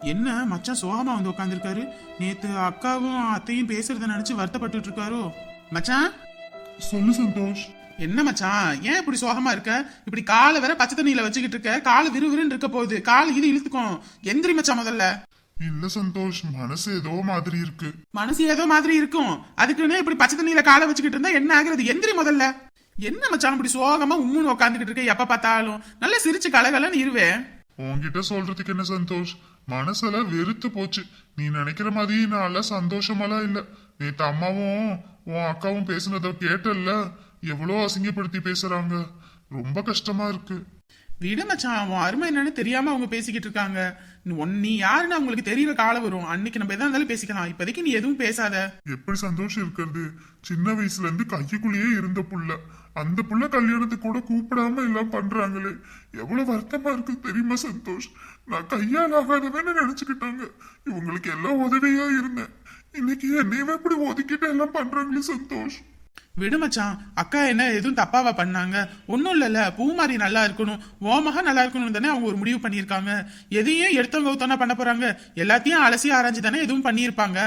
என்ன மச்சான் சோகமா வந்து உட்காந்துருக்காரு? நேத்து அக்காவும் அத்தையும் பேசுறத நினைச்சு வருத்தப்பட்டு இருக்காரோ? மச்சான் சொல்லு சந்தோஷ். என்ன மச்சான், ஏன் இப்படி சோகமா இருக்க? இப்படி காலை வேற பச்சை தண்ணியில வச்சுக்கிட்டு இருக்க, காலை விறுவிறுன்னு இருக்க போகுது, கால் இது இழுத்துக்கும். எந்திரி மச்சான் முதல்ல. இல்ல சந்தோஷ், மனசு ஏதோ மாதிரி இருக்கு. மனசு ஏதோ மாதிரி இருக்கும், அதுக்குன்னு இப்படி பச்சை தண்ணியில காலை வச்சுக்கிட்டு இருந்தா என்ன ஆகுறது? எந்திரி முதல்ல. என்ன மச்சான் இப்படி சோகமா உம்முன்னு உட்காந்துக்கிட்டு இருக்க? எப்ப பார்த்தாலும் நல்லா சிரிச்சு கலகலன்னு இருவே. உன்கிட்ட சொல்றதுக்கு என்ன சந்தோஷ், மனசெல்லாம் வெறுத்து போச்சு. நீ நினைக்கிற மாதிரி நான் சந்தோஷமெல்லாம் இல்ல. நேத்து அம்மாவும் உன் அக்காவும் பேசுனத கேட்டல்ல, எவ்வளோ அசிங்கப்படுத்தி பேசுறாங்க. ரொம்ப கஷ்டமா இருக்கு. விடு மச்சான், உன் அருமை என்னன்னு தெரியாம அவங்க பேசிக்கிட்டு இருக்காங்க. நீ யாருன்னு அவங்களுக்கு தெரியற காலம் வரும், அன்னைக்கு நம்ம எதா இருந்தாலும் பேசிக்கலாம். இப்போதைக்கு நீ எதுவும் பேசாத. எப்படி சந்தோஷம் இருக்கிறது? சின்ன வயசுல இருந்து கைக்குள்ளேயே இருந்த புள்ள, அந்த புள்ள கல்யாணத்துக்கு கூட கூப்பிடாம எல்லாம் பண்றாங்களே, எவ்வளவு வருத்தமா இருக்கு தெரியுமா சந்தோஷ்? நான் கையால் ஆகாதவன்னு நினைச்சுக்கிட்டாங்க. இவங்களுக்கு எல்லாம் உதவியா இருந்தேன். இன்னைக்கு என்னையவே இப்படி ஒதுக்கிட்டு எல்லாம் பண்றாங்களே சந்தோஷ். விடு மச்சான், அக்கா என்ன எதுவும் தப்பாவா பண்ணாங்க? ஒன்னும் இல்லைல்ல, பூமாரி நல்லா இருக்கணும், ஓமகா நல்லா இருக்கணும் தானே அவங்க ஒரு முடிவு பண்ணியிருக்காங்க. எதையும் எடுத்தவங்க ஊத்தனா பண்ண போறாங்க? எல்லாத்தையும் அலசி ஆராய்ச்சி தானே எதுவும் பண்ணியிருப்பாங்க.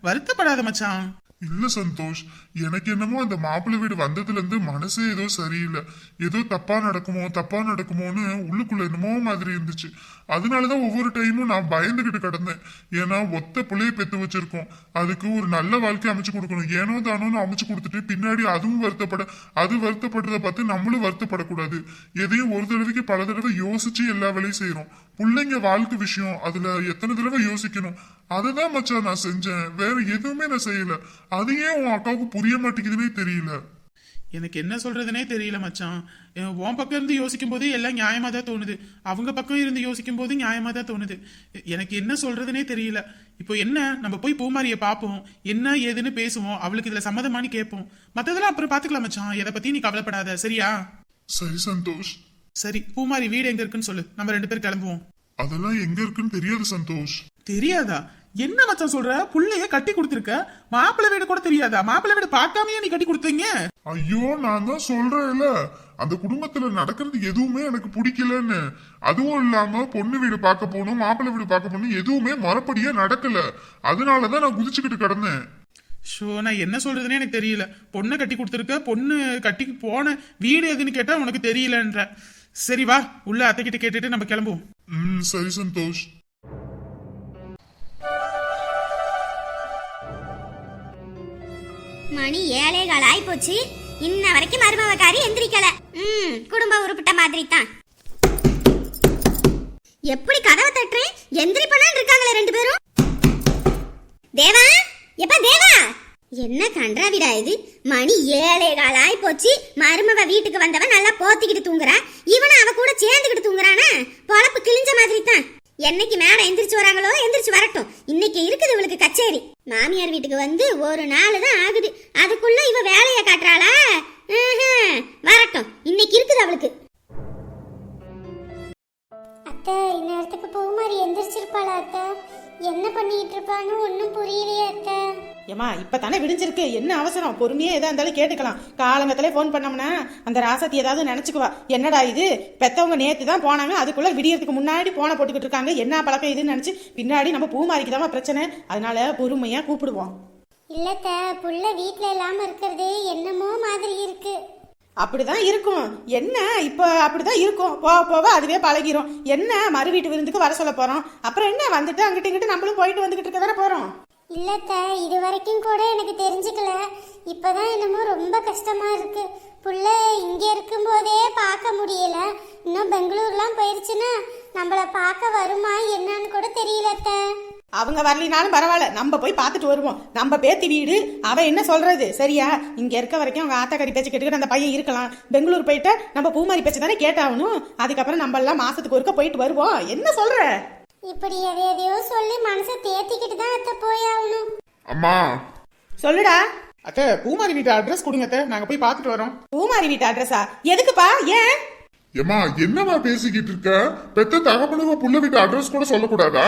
வருத்தப்படாத மச்சான். இல்ல சந்தோஷ், எனக்கு என்னமோ அந்த மாப்பிள்ளை வீடு வந்ததுல இருந்து மனசே ஏதோ சரியில்லை. ஏதோ தப்பா நடக்குமோன்னு உள்ளுக்குள்ள என்னமோ மாதிரி இருந்துச்சு. அதனாலதான் ஒவ்வொரு டைமும் நான் பயந்துகிட்டு கிடந்தேன். ஏன்னா ஒத்த புள்ளைய பெத்து வச்சிருக்கோம், அதுக்கு ஒரு நல்ல வாழ்க்கை அமைச்சு கொடுக்கணும். ஏனோ தானோன்னு அமைச்சு கொடுத்துட்டு பின்னாடி அதுவும் வருத்தப்படுறத பார்த்து நம்மளும் வருத்தப்படக்கூடாது. எதையும் ஒரு தடவைக்கு பல தடவை யோசிச்சு எல்லா வேலையும் செய்யறோம். பிள்ளைங்க வாழ்க்கை விஷயம், அதுல எத்தனை தடவை யோசிக்கணும். அததான் மச்சான் நான் செஞ்சேன், வேற எதுவுமே நான் செய்யல. அது ஏன் உன் அக்காவுக்கு புரிய மாட்டேங்குதுன்னே தெரியல. எனக்கு என்ன சொல்றதுனே தெரியல மச்சான். உன் பக்கம் இருந்து யோசிக்கும் போது எல்லாம் நியாயமா தான் தோணுது, அவங்க பக்கம் இருந்து யோசிக்கும் போது நியாயமா தான் தோணுது. எனக்கு என்ன சொல்றதுனே தெரியல. இப்போ என்ன, நம்ம போய் பூமாரிய பார்ப்போம், என்ன ஏதுன்னு பேசுவோம், அவளுக்கு இதுல சம்மதமானு கேட்போம். மத்ததெல்லாம் அப்புறம் பாத்துக்கலாம் மச்சான், எதை பத்தி நீ கவலைப்படாத, சரியா? சரி சந்தோஷ். சரி, பூமாரி வீடு எங்க இருக்குன்னு சொல்லு, நம்ம 2 பேரும் கிளம்புவோம். அதெல்லாம் எங்க இருக்குன்னு தெரியாது சந்தோஷ். தெரியாதா? என்ன மச்சான் சொல்ற? புள்ளைய கட்டி கொடுத்திருக்க, மாப்பிள்ளை வீடு கூட தெரியாதா? மாப்பிள்ளை வீடு பார்க்காமயே நீ கட்டி கொடுத்தீங்க? ஐயோ, நான் தான் சொல்றேன்ல, அந்த குடும்பத்துல நடக்கிறது எதுவுமே எனக்கு பிடிக்கலன்னு. அதுவும் இல்லாம பொண்ணு வீடு பார்க்க போகணும், மாப்பிள்ளை வீடு பார்க்க போகணும், எதுவுமே மறுபடியே நடக்கல. அதனாலதான் நான் குதிச்சுக்கிட்டு கிடந்தேன். ஷோ, நான் என்ன சொல்றதுன்னே எனக்கு தெரியல. பொண்ணை கட்டி கொடுத்துருக்க, பொண்ணு கட்டி போன வீடு எதுன்னு கேட்டா உனக்கு தெரியலன்ற. சரி வா, உள்ள அத்தைக்கிட்ட கேட்டுட்டு நம்ம கிளம்புவோம். சரி சந்தோஷ். மணி 7:15 ஆயி போச்சு, இன்ன வரைக்கும் மருமவக்காரி எந்திரிக்கல. குடும்ப உருப்பிட்ட மாதிரி தான். எப்படி கதவை தட்டுறேன், எந்திரிப்பனான்னு இருக்காங்களே 2 பேரும். தேவா, எப்ப தேவா, என்ன கன்றாவிடா இது? மணி 7:15 ஆயி போச்சு, மருமவ வீட்டுக்கு வந்தவன் நல்லா போத்திக்கிட்டு தூங்குறா, இவனை அவ கூட சேர்ந்துக்கிட்டு தூங்குறானா? பொழப்பு கிழிஞ்ச மாதிரி தான். என்னைக்கு மேடம் எந்திரிச்சு வராங்களோ, எந்திரிச்சு வரட்டும். இன்னைக்கு இருக்குது இவளுக்கு கச்சேரி. மாமியார் வீட்டுக்கு வந்து ஒரு நாள் தான் ஆகுது, அதுக்குள்ள இவ வேலையை காட்டுறாளா? வரட்டும், இன்னைக்கு இருக்குது அவளுக்கு. அத்தை, இந்நேரத்துக்கு பூமாரி எந்திரிச்சிருப்பாளா அத்தை? என்ன பண்ணிட்டு இருப்பான்னு ஒன்னும் புரியலையே அத்தை. ஏமா இப்பதானே விடிஞ்சிருக்கு, என்ன அவசரம்? பொறுமையா எதா இருந்தாலும் கேட்டுக்கலாம். காலங்கத்திலே போன் பண்ணோம்னா அந்த ராசாத்தி ஏதாவது நினைச்சுக்குவா. என்னடா இது, பெத்தவங்க நேத்து தான் போனாங்க, அதுக்குள்ள விடியறதுக்கு முன்னாடி போன போட்டுக்கிட்டு இருக்காங்க, என்ன பழக்கம் இதுன்னு நினைச்சு பின்னாடி நம்ம பூமாரிக்கு தான் பிரச்சனை. அதனால பொறுமையா கூப்பிடுவோம். இல்லத்த, புள்ள வீட்டுல இல்லாம இருக்கிறது என்னமோ மாதிரி இருக்கு. அப்படிதான் இருக்கும். என்ன இப்ப அப்படிதான் இருக்கும், போக போக அதுவே பழகிரும். என்ன மறு வீட்டு விருந்துக்கு வர சொல்ல போறோம், அப்புறம் என்ன வந்துட்டு அங்கிட்டு இங்கிட்டு நம்மளும் போயிட்டு வந்துகிட்டு இருக்க தானே போறோம். இல்லத்த, இது வரைக்கும் கூட எனக்கு தெரிஞ்சுக்கல, இப்பதான் என்னமோ ரொம்ப கஷ்டமா இருக்கு. புள்ள இங்க இருக்கும் போதே பார்க்க முடியல, இன்னும் பெங்களூர்லாம் போயிருச்சுன்னா நம்மள பார்க்க வருமா என்னன்னு கூட தெரியலத்த. அவங்க வரலினாலும் பரவாயில்ல, நம்ம போய் பார்த்துட்டு வருவோம். நம்ம பேத்தி வீடு, அவ என்ன சொல்றது சரியா? இங்க இருக்க வரைக்கும் அவங்க ஆத்தாக்கறி பேச்சு கேட்டுக்கிட்டு அந்த பையன் இருக்கலாம். பெங்களூர் போயிட்டா நம்ம பூமாரி பேச்சு தானே கேட்டாகணும். அதுக்கப்புறம் நம்ம எல்லாம் மாசத்துக்கு ஒருக்க போயிட்டு வருவோம். என்ன சொல்ற? இப்படி எதையோ சொல்லி மனசை தேத்திக்கிட்டு தான் அத்தை போயாகணும். அம்மா, சொல்லுடா. அத்தை, பூமாரி வீட்டு அட்ரஸ் கொடுங்க அத்தை, நாங்க போய் பார்த்துட்டு வரோம். பூமாரி வீட்டு அட்ரஸா? எதுக்குப்பா? ஏன்? ஏமா என்னமா பேசிக்கிட்டு இருக்க? பெத்த தகப்பனுக்கு புள்ள வீட்டு அட்ரஸ் கூட சொல்லக்கூடாதா?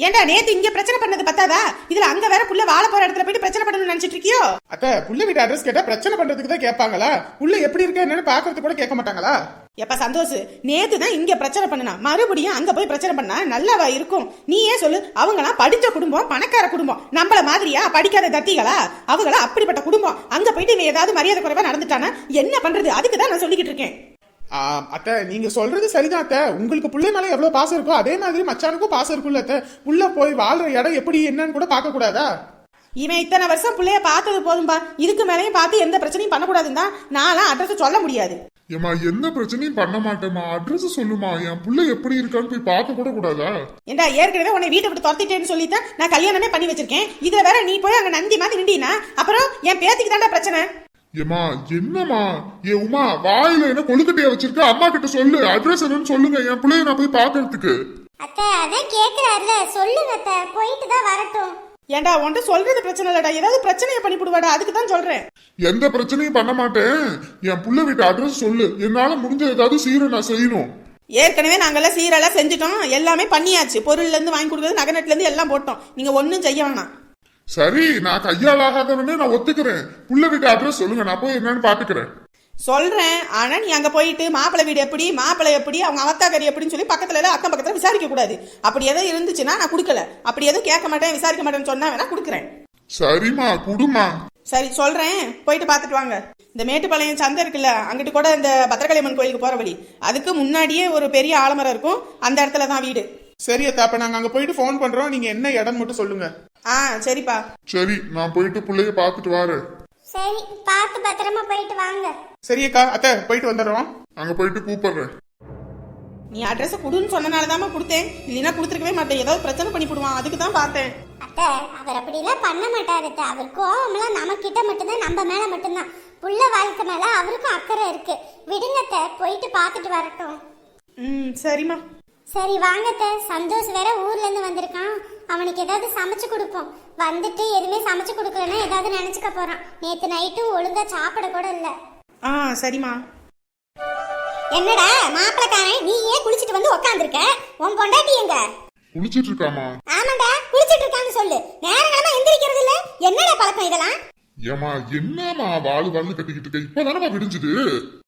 ஏண்டா நேத்து இங்க பிரச்சனை பண்ணது பத்தாதா, இதுல அங்க வேற புள்ள வாழ போற இடத்துல போயிட்டு பிரச்சனை பண்ணணும்னு நினைச்சிட்டு இருக்கியோ? அத்தை, புள்ள வீட்டு அட்ரஸ் கேட்டா பிரச்சனை பண்றதுக்கு தான் கேட்பாங்களா? புள்ள எப்படி இருக்க என்னன்னு பாக்குறதுக்கு கூட கேட்க மாட்டாங்களா? எப்ப சந்தோஷ் நேத்து தான் இங்க பிரச்சனை பண்ணனா, மறுபடியும் அங்க போய் பிரச்சனை பண்ணா நல்லாவா இருக்கும்? நீ ஏன் சொல்லு. அவங்களாம் படிச்ச குடும்பம், பணக்கார குடும்பம். நம்மள மாதிரியா படிக்காத தத்திகளா? அவங்களா அப்படிப்பட்ட குடும்பம். அங்க போயிட்டு இவன் ஏதாவது மரியாதை குறைவா நடந்துட்டானா என்ன பண்றது? அதுக்கு தான் நான் சொல்லிக்கிட்டு இருக்கேன். அத்தை நீங்க சொல்றது சரிதான் அத்தை. உங்களுக்கு புள்ளை மேல எவ்வளவு பாசம் இருக்கோ அதே மாதிரி மச்சானுக்கும் பாசம் இருக்குல்ல அத்தை. புள்ள போய் வாழ்ற இடம் எப்படி என்னன்னு கூட பார்க்க கூடாதா? இவன் இத்தனை வருஷம் பிள்ளைய பார்த்தது போதும்பா. இதுக்கு மேலேயும் பார்த்து எந்த பிரச்சனையும் பண்ணக்கூடாதுன்னு தான் நான்லாம் அட்ரஸ் சொல்ல முடியாது. ஏமா எந்த பிரச்சனையும் பண்ண மாட்டேமா, அட்ரஸ் சொல்லுமா. என் புள்ள எப்படி இருக்கான்னு போய் பார்க்க கூட கூடாதா? ஏண்டா ஏற்கனவே உன்னை வீட்டை விட்டு துரத்திட்டேன்னு சொல்லித்தான் நான் கல்யாணமே பண்ணி வச்சிருக்கேன். இதுல வேற நீ போய் அங்க நந்தி மாதிரி நின்றீனா அப்புறம் என் பேத்திக்கு தாண்டா பிரச்சனை. ஏமா என்னமா ஏ உமா, வாயில என்ன கொழுக்கட்டையா வச்சிருக்க? அம்மா கிட்ட சொல்லு, அட்ரஸ் என்னன்னு சொல்லுங்க, என் பிள்ளைய நான் போய் பாக்குறதுக்கு. அத்தை அதான் கேக்குறாருல, சொல்லுங்க அத்தை, போயிட்டு தான் வரட்டும். ஏண்டா உன்ட்ட சொல்றது பிரச்சனை இல்லடா, ஏதாவது பிரச்சனையை பண்ணி போடுவாடா, அதுக்கு தான் சொல்றேன். எந்த பிரச்சனையும் பண்ண மாட்டேன். என் புள்ள வீட்டு அட்ரஸ் சொல்லு, என்னால முடிஞ்ச ஏதாவது சீரை நான் செய்யணும். ஏற்கனவே நாங்கெல்லாம் சீரெல்லாம் செஞ்சுட்டோம், எல்லாமே பண்ணியாச்சு. பொருள்ல இருந்து வாங்கி கொடுக்கறது, நகநட்டுல இருந்து எல்லாம் போட்டோம். நீங்க ஒன்னும் செய்ய வேணாம். சரி, நான் கையால் ஆகாதவனே நான் ஒத்துக்கிறேன். புள்ள வீட்டு அட்ரஸ் சொல்லுங்க, நான் போய் என்னன்னு பாத்துக்கிறேன். சொல்றேன், ஆனா நீ அங்க போயிட்டு மாப்பிள்ளை வீடு எப்படி, மாப்பிள்ளை எப்படி, அவங்க அவத்தாக்கறி எப்படின்னு சொல்லி பக்கத்துல எல்லாம் அக்கம் பக்கத்துல விசாரிக்க கூடாது. அப்படி எதுவும் இருந்துச்சுன்னா நான் கொடுக்கல. அப்படி எதுவும் கேட்க மாட்டேன், விசாரிக்க மாட்டேன்னு சொன்னா வேணா கொடுக்குறேன். சரிம்மா, குடுமா. சரி சொல்றேன், போயிட்டு பாத்துட்டு வாங்க. இந்த மேட்டுப்பாளையம் சந்தை இருக்குல்ல, அங்கிட்டு கூட இந்த பத்திரகாளியம்மன் கோயிலுக்கு போற வழி, அதுக்கு முன்னாடியே ஒரு பெரிய ஆலமரம் இருக்கும், அந்த இடத்துல தான் வீடு. சரி அத்தை, அப்ப நாங்க அங்க போயிட்டு போன் பண்றோம். நீங்க என்ன இடம் மட்டும் சொல்லுங்க. சரிப்பா. சரி, நான் போயிட்டு புள்ளைய பாத்துட்டு வரேன். சரி, பார்த்து பத்திரமா போயிட்டு வாங்க. சரி அக்கா, அத்தை போயிட்டு வந்துடுறோம். அங்க போயிட்டு கூப்பிடுறேன். நீ அட்ரஸ் கொடுன்னு சொன்னனாலதாம்மா கொடுத்தேன், இல்லைன்னா கொடுத்துருக்கவே மாட்டேன். ஏதாவது பிரச்சனை பண்ணி போடுவான், அதுக்கு தான் பார்த்தேன். அத்தை அவர் அப்படிலாம் பண்ண மாட்டாரு அத்தை. அவர் கோவம்லாம் நம்ம கிட்ட மட்டும்தான், நம்ம மேல மட்டும்தான். புள்ள வாழ்க்கை மேல அவருக்கும் அக்கறை இருக்கு. விடுங்க அத்தை, போயிட்டு பார்த்துட்டு வரட்டும். சரிம்மா. சரி வாங்க அத்தை, சந்தோஷ் வேற ஊர்ல இருந்து வந்திருக்கான். அவனுக்கு ஏதாவது சமைச்சு கொடுப்போம். வந்துட்டு எதுவுமே சமைச்சு கொடுக்கலன்னா ஏதாவது நினைச்சுக்க போறான். நேத்து நைட்டும் ஒழுங்கா சாப்பிட கூட இல்ல. சரிம்மா. என்னடா மாப்பிளக்காரன், நீ ஏன் குளிச்சிட்டு வந்து உக்காந்துருக்க? உன் பொண்டாட்டி எங்க? குளிச்சிட்டு இருக்காமா? ஆமாண்டா, குளிச்சிட்டு இருக்கான்னு சொல்லு. நேரங்களமா எந்திரிக்கிறது இல்ல. என்னடா பழக்கம் இதெல்லாம்? ஏமா என்னமா வாழு கட்டிக்கிட்டு இருக்க? இப்பதானமா விடிஞ்சுது.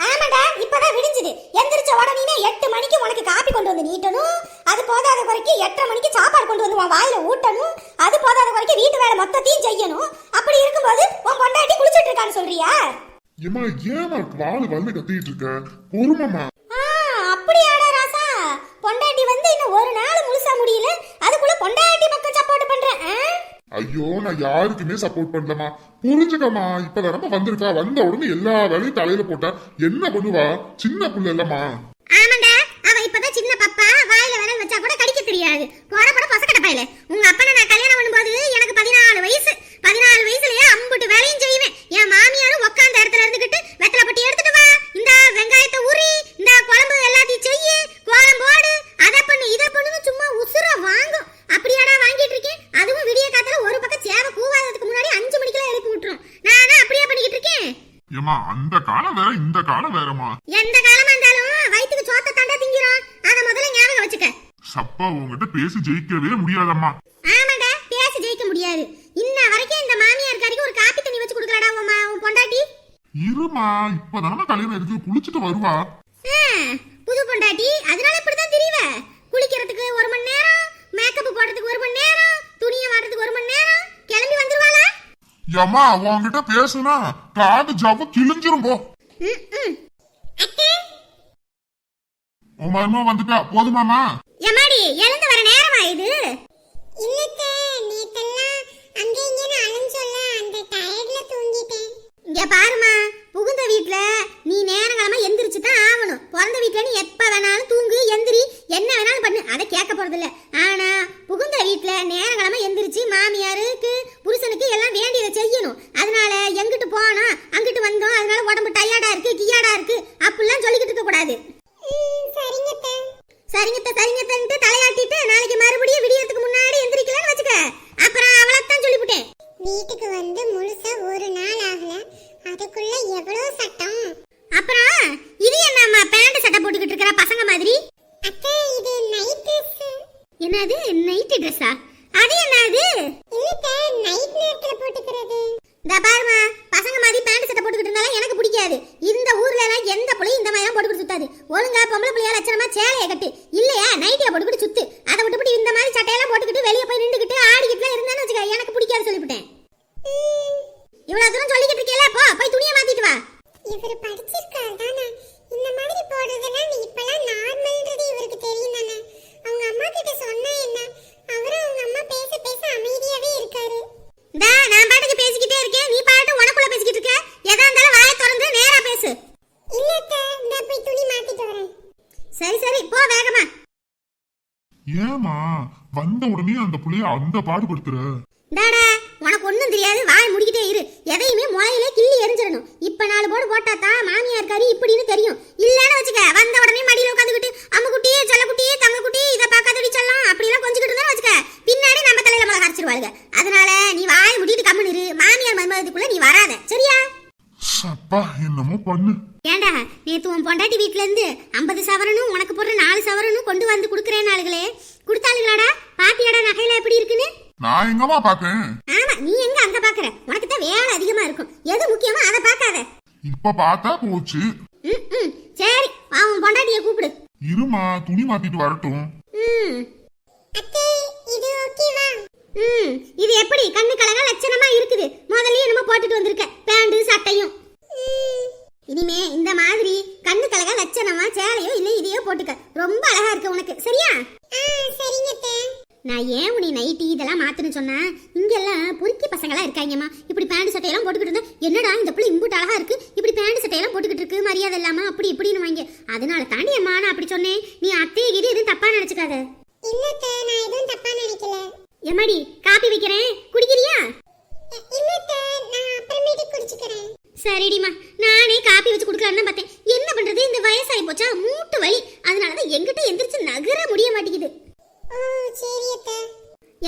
ஆமாண்டா, இப்பதான் விடிஞ்சுது. எந்திரிச்ச உடனே 8 மணிக்கு உனக்கு காப்பி கொண்டு வந்து நீட்டணும். அது போதாத குறைக்கு 8:30 மணிக்கு சாப்பாடு கொண்டு வந்து உன் வாயில ஊட்டணும். அது போதாத குறைக்கு வீட்டு வேலை மொத்தத்தையும் செய்யணும். அப்படி இருக்கும்போது உன் பொண்டாட்டி குளிச்சிட்டு இருக்கான்னு சொல்றியா? ஏமா ஏமா வாழு கட்டிக்கிட்டு இருக்க? பொறுமாமா. அப்படியாடா ராசா, பொண்டாட்டி வந்து இன்னும் ஒரு நாள் முழுசா முடியல, அதுக்குள்ள பொண்டாட்டி பக்கம் சப்போர்ட் பண்றேன். ஐயோ, நான் யாருக்குமே சப்போர்ட் பண்ணலமா, புரிஞ்சுக்கமா. இப்பதானமா வந்திருக்கா, வந்த உடனே எல்லா வேலையும் தலையில போட்டா என்ன பண்ணுவா? சின்ன புள்ள இல்லம்மா. ஆமாண்டா, அவ இப்பதான் சின்ன பப்பா, வாயில விரல் வச்சா கூட கடிக்க தெரியாது. போற பசக்கட்ட பையல. உங்க அப்பனை நான் கல்யாணம் பண்ணும்போது எனக்கு 14 வயசு. 14 வயசுலயே அம்புட்டு வேலையும் செய்வேன். என் மாமியாரும் உட்கார்ந்த இடத்துல இருந்துகிட்டு வெத்தலை பட்டி எடுத்துட்டு வா, இந்த வெங்காயத்தை உரி, இந்த குழம்பு எல்லாத்தையும் செய்ய, கோலம் போடு, அதை பண்ணு இதை பண்ணுன்னு சும்மா உசுர வாங்கும். அப்படியாடா வாங்கிட்டு இருக்கேன். அதுவும் விடிய காத்துல ஒரு பக்கம் சேவை கூவாததுக்கு முன்னாடி 5 மணிக்கெல்லாம் எழுப்பி விட்டுரும். நானும் அப்படியே பண்ணிக்கிட்டு இருக்கேன். ஏமா அந்த காலம் வேற இந்த காலம் வேறமா. எந்த காலமா இருந்தாலும் வயிற்றுக்கு சோத்த தாண்டா திங்கிறோம். அத முதல்ல ஞாபகம் வச்சுக்க. சப்பா உங்ககிட்ட பேசி ஜெயிக்கவே முடியாதம்மா. ஆமாடா, பேசி ஜெயிக்க முடியாது. இன்ன வரைக்கும் இந்த மாமியார் காரிக்கு ஒரு காப்பி தண்ணி வச்சு கொடுக்கலடா உன் பொண்டாட்டி. இருமா, இப்பதானமா கல்யாணம் இருக்கு, குளிச்சுட்டு வருவா. புது பொண்டாட்டி, அதனால இப்படிதான் தெரியவ. குளிக்கிறதுக்கு 1 மணி நேரம், மேக்கப் போடுறதுக்கு 1 மணி நேரம், துணியை வாடுறதுக்கு 1 மணி நேரம், கிளம்பி வந்துருவாளா? ஏமா உங்ககிட்ட பேசுனா காது ஜவ்வு கிழிஞ்சிரும் போ. உன் மருமக வந்துட்டா, போதுமாமா? எம்மாடி, எழுந்து வர நேரமா இது? இல்லத்தே, நேத்தெல்லாம் அங்க இங்கன்னு அலைஞ்சொல்ல, அந்த டயர்ட்ல தூங்கிட்டேன். இங்க பாருமா, புகுந்த வீட்ல நீ நேரங்களமா எந்திரிச்சு தான் ஆகணும். பிறந்த வீட்ல நீ எப்ப வேணாலும் தூங்கு, எந்திரி, என்ன வேணாலும் பண்ணு, அதை கேட்க போறது இல்ல. ஆனா புகுந்த வீட்ல நேரங்களமா எந்திரிச்சு மாமியாருக்கு புருஷனுக்கு எல்லாம் வேண்டியதை செய்யணும். அதனால எங்கிட்டு போனோம் அங்கிட்டு வந்தோம், அதனால உடம்பு டயர்டா இருக்கு, கியாடா இருக்கு அப்படிலாம் சொல்லிக்கிட்டு இருக்க கூடாது. சரிங்கத்தன்ட்டு தலையாட்டிட்டு நாளைக்கு மறுபடியும் விடியறதுக்கு முன்னாடி எந்திரிக்கலன்னு வச்சுக்க, அப்புறம் அவளைத்தான் சொல்லிவிட்டேன். வீட்டுக்கு வந்து முழுசா ஒரு நாள் ஆகல, அதுக்குள்ள எவ்வளவு சட்டம். அப்புறம் இது என்னம்மா பேண்ட் சட்டை போட்டுக்கிட்டு இருக்கிற பசங்க மாதிரி? அத்தை, இது நைட் ட்ரெஸ். என்னது நைட் ட்ரெஸ்ஸா? அது என்னது? இல்ல, நைட் நேரத்துல போட்டுக்கிறது. இந்த பாருமா, பசங்க மாதிரி பேண்ட் சட்டை போட்டுக்கிட்டு இருந்தாலும் எனக்கு பிடிக்காது. இந்த ஊர்ல எல்லாம் எந்த புள்ளையும் இந்த மாதிரி எல்லாம் போட்டுக்கிட்டு சுத்தாது. சேலையை கட்டு, இல்லையா நைட்டியை போட்டுக்கிட்டு சுத்து. அதை விட்டுவிட்டு இந்த மாதிரி சட்டையெல்லாம் போட்டுக்கிட்டு வெளியே போய் நின்றுக்கிட்டு ஆடிக்கிட்டுலாம் இருந்தான்னு வச்சுக்க, எனக்கு பிடிக்காது சொல்லிவிட்டேன். இவ்வளவு தூரம் சொல்லிக்கிட்டு இருக்கேல, போ போய் துணியை மாத்திட்டு வா. இவர் படிச்சிருக்காரு தானே, இந்த மாதிரி போடுறதெல்லாம் இப்பெல்லாம் நார்மல்ன்றது இவருக்கு தெரியும் தானே. அவங்க அம்மா கிட்ட சொன்னா என்ன, அவரும் அவங்க அம்மா பேச பேச அமைதியாவே இருக்காரு. நான் பாட்டுக்கு பேசிக்கிட்டே இருக்கேன், நீ பாட்டு உனக்குள்ள பேசிக்கிட்டு இருக்க. எதா இருந்தாலும் வாயை திறந்து நேரா பேசு. இல்லத்த, இந்த போய் துணி மாத்திட்டு வரேன். சரி சரி போ வேகமா. ஏமா வந்த உடனே அந்த புள்ளைய அந்த பாடுபடுத்துற? டாடா உனக்கு ஒண்ணும் தெரியாது, வாய் முடிக்கிட்டே இரு. எதையுமே முளையிலே கிள்ளி எரிஞ்சிடணும். இப்ப 4 போடு போட்டா தான் மாமியார் கறி இப்படின்னு தெரியும். இல்லன்னு வச்சுக்க, வந்த உடனே மடியில உட்காந்துக்கிட்டு அம்முக்குட்டி செல்லக்குட்டி தங்கக்குட்டி இதை பார்க்காதடி செல்லம் அப்படிலாம் கொஞ்சிக்கிட்டு இருந்தா வச்சுக்க, பின்னாடி நம்ம தலையில மிளகா அரைச்சிருவாளுங்க. அதனால நீ வாய் முடிட்டு கம்முன்னு இரு. மாமியார் மருமகத்துக்குள்ள நீ வராத, சரியா? அப்பா என்னமோ பண்ணு. ஏண்டா நேத்து உன் பொண்டாட்டி வீட்டுல இருந்து 50 சவரனும் உனக்கு போடுற 4 சவரனும் கொண்டு வந்து குடுக்கறேன் ஆளுகளே, கொடுத்தாளுங்களாடா? பாத்தியாடா நகையில எப்படி இருக்குன்னு? நான் எங்கம்மா பாக்கேன்? ஆமா, நீ எங்க அங்க பாக்குற? உனக்கு தான் வேலை அதிகமா இருக்கும். எது முக்கியமோ அதை பாக்காத. இப்ப பார்த்தா போச்சு. சரி அவன் பொண்டாட்டிய கூப்பிடு. இருமா துணி மாத்திட்டு வரட்டும். அத்தை, இது ஓகேவா? இது எப்படி கண்ணு கலகா லட்சணமா இருக்குது? முதல்லயே நம்ம போட்டுட்டு வந்திருக்க பேண்ட் சட்டையும். இனிமே இந்த மாதிரி கண்ணு கலகா லட்சணமா சேலையோ இல்ல இதையோ போட்டுக்க. ரொம்ப அழகா இருக்கு உனக்கு, சரியா? சரிங்க அத்தை. நான் ஏன் உன்னை நைட்டி இதெல்லாம் மாத்துன்னு சொன்னா, இங்கெல்லாம் பொறுக்கி பசங்களா இருக்காங்கம்மா. இப்படி பேண்ட் சட்டையெல்லாம் போட்டுக்கிட்டு இருந்தா என்னடா இந்த பிள்ளை இம்புட்டு அழகா இருக்கு, இப்படி பேண்ட் சட்டையெல்லாம் போட்டுக்கிட்டு இருக்கு, மரியாதை இல்லாம அப்படி இப்படின்னு வாங்க. அதனால தாண்டி அம்மா நான் அப்படி சொன்னேன். நீ அத்தையை கிட்ட எதுவும் தப்பா நினைச்சுக்காத. இல்ல அத்தை, நான் எதுவும் தப்பா நினைக்கல. எம்மாடி காப்பி வைக்கிறேன், குடிக்கிறியா? இல்ல அத்தை, நான் அப்புறமேட்டு குடிச்சுக்கிறேன். சரிடிமா, நானே காப்பி வச்சு குடுக்கலான்னு பார்த்தேன். என்ன பண்றது, இந்த வயசாகி போச்சா, மூட்டு வலி. அதனாலதான் எங்கிட்ட எந்திரிச்சு நகர முடிய மாட்டேங்குது. ஓ சரி அத்தை.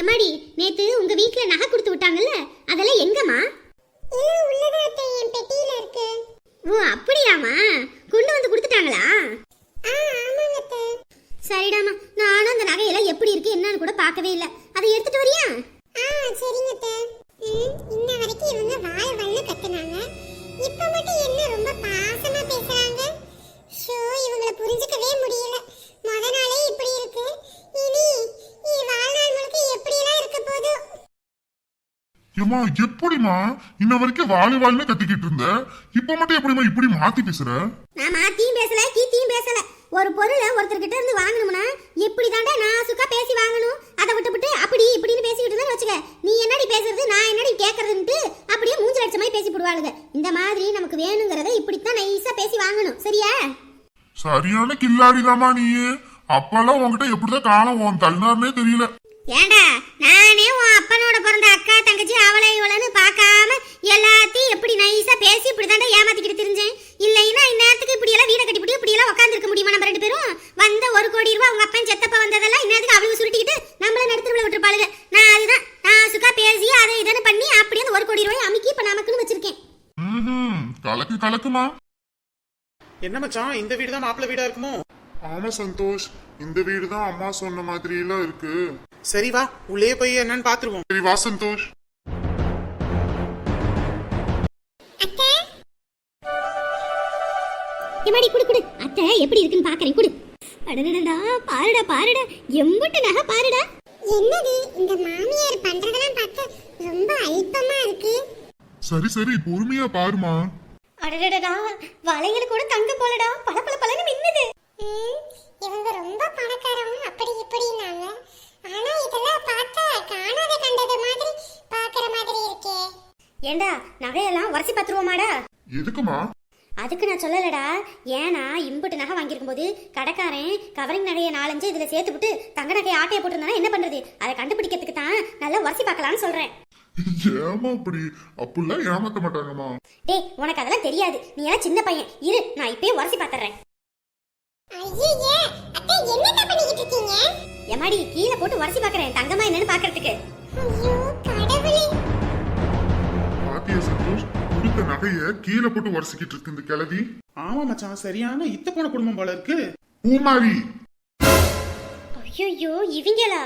எம்மாடி நேத்து உங்க வீட்ல நகை கொடுத்து விட்டாங்கல்ல, அதெல்லாம் எங்கம்மா? இல்ல உள்ளதா அத்தை, என் பெட்டியில இருக்கு. ஓ அப்படியாமா, கொண்டு வந்து கொடுத்துட்டாங்களா? ஆமாங்க அத்தை. சரிடாமா, நானும் அந்த நகையெல்லாம் எப்படி இருக்கு என்னன்னு கூட பார்க்கவே இல்லை. அதை எடுத்துட்டு வரியா? சரிங்க அத்தை. இன்ன வரைக்கும் இவங்க வாய் வல்ல கத்துனாங்க, இப்ப மட்டும் என்ன ரொம்ப பாசமா பேசுறாங்க. ஷோ, இவங்கள புரிஞ்சுக்கவே முடியல. முத நாளே இப்படி இருக்கு, இனி வாழ்நாள் முழுக்க எப்படி எல்லாம் இருக்க போதோ. ஏமா எப்படிமா இன்ன வரைக்கும் வாலிபால்னு கத்திக்கிட்டு இருந்த, இப்ப மட்டும் எப்படிமா இப்படி மாத்தி பேசுற? நான் மாத்தியும் பேசல கீத்தியும் பேசல. ஒரு பொருளை ஒருத்தர்கிட்ட இருந்து வாங்கணும்னா எப்படி தாண்டா நாசுக்கா பேசி வாங்கணும். அதை விட்டு அப்படி இப்படின்னு பேசிக்கிட்டு இருந்தா வச்சுக்க, நீ என்னடி பேசுறது நான் என்னடி கேட்கறதுன்ட்டு அப்படியே மூஞ்சி அடிச்ச மாதிரி பேசி போடுவாளுங்க. இந்த மாதிரி நமக்கு வேணுங்கிறத இப்படித்தான் நைஸா பேசி வாங்கணும், சரியா? சரியான கில்லாடிதாமா நீ. அப்பெல்லாம் உன்கிட்ட எப்படிதான் காலம் உன் தள்ளினார்னே தெரியல. ஏண்டா நானே உன் அப்பனோட பிறந்த அக்கா தங்கச்சி அவளை இவளன்னு பார்க்காம எல்லாத்தையும் எப்படி நைஸா பேசி இப்படிதாண்டா ஏமாத்திக்கிட்டு தெரிஞ்சேன். இல்லைன்னா இந்நேரத்துக்கு இப்படி எல்லாம் வீட கட்டிப்பிட்டு இப்படி எல்லாம் உட்காந்துருக்க முடியுமா? நம்ம 2 பேரும் வந்த 1 கோடி ரூபாய் உங்க அப்பன் செத்தப்ப வந்ததெல்லாம் இந்நேரத்துக்கு அவளுக்கு சுருட்டிக்கிட்டு நம்மள நடுத்தருவுல விட்டுருப்பாளுங்க. நான் அதுதான் நான் சுக்கா பேசி அதை இதன்னு பண்ணி அப்படியே அந்த 1 கோடி ரூபாய் அமுக்கி இப்ப நமக்குன்னு வச்சிருக்கேன். கலக்கு கலக்குமா. என்ன மச்சான், இந்த வீடு தான் மாப்பிள்ளை வீடா இருக்குமோ? ஆமா சந்தோஷ், இந்த வீடு தான் அம்மா சொன்ன மாதிரி எல்லாம் இருக்கு. சரி வா, உள்ளே போய் என்னன்னு பாத்துருவோம். சரி வா சந்தோஷ். அத்தை, எம்மாடி குடு குடு, அத்தை எப்படி இருக்குன்னு பாக்குறேன், குடு. அடடடா பாருடா பாருடா, எம்புட்டு நகை பாருடா. என்னது இந்த மாமியார் பண்றதெல்லாம் பார்த்தா ரொம்ப அல்பமா இருக்கு. சரி சரி பொறுமையா பாருமா. அடடடா வளையல் கூட தங்க போலடா, பல பல பலன்னு மின்னுது. இவங்க ரொம்ப பணக்காரவங்க அப்படி இப்படினாங்க, ஆனா இதெல்லாம் பார்த்தா காணாத கண்டது மாதிரி பாக்குற மாதிரி இருக்கே. ஏண்டா நகையெல்லாம் வரிசை பத்துருவோமாடா? எதுக்குமா? அதுக்கு நான் சொல்லலடா. ஏன்னா இம்புட்டு நகை வாங்கியிருக்கும் போது கடைக்காரன் கவரிங் நகையை 4-5 இதுல சேர்த்து விட்டு தங்க நகையை ஆட்டையை போட்டிருந்தானா என்ன பண்றது? அதை கண்டுபிடிக்கிறதுக்கு தான் நல்லா வரிசை பார்க்கலாம்னு சொல்றேன். ஏமா அப்படி அப்படிலாம் ஏமாத்த மாட்டாங்கம்மா. டேய் உனக்கு அதெல்லாம் தெரியாது, நீ எல்லாம் சின்ன பையன். இரு நான் இப்பயே வரிசை பார்த்துறேன். ஐயே அத்தை, என்னடா பண்ணிக்கிட்டு இருக்கீங்க? எம்மாடி கீழே போட்டு வரிசை பார்க்கறேன், தங்கமா என்னன்னு பாக்குறதுக்கு. ஐயோ கடவுளே. பாத்தியா சந்தோஷ், கொடுத்த நகைய கீழே போட்டு வரிசைக்கிட்டு இருக்கு இந்த கிழவி. ஆமா மச்சான், சரியான இத்த போன குடும்பம் போல இருக்கு. பூமாரி. ஐயோ இவங்களா?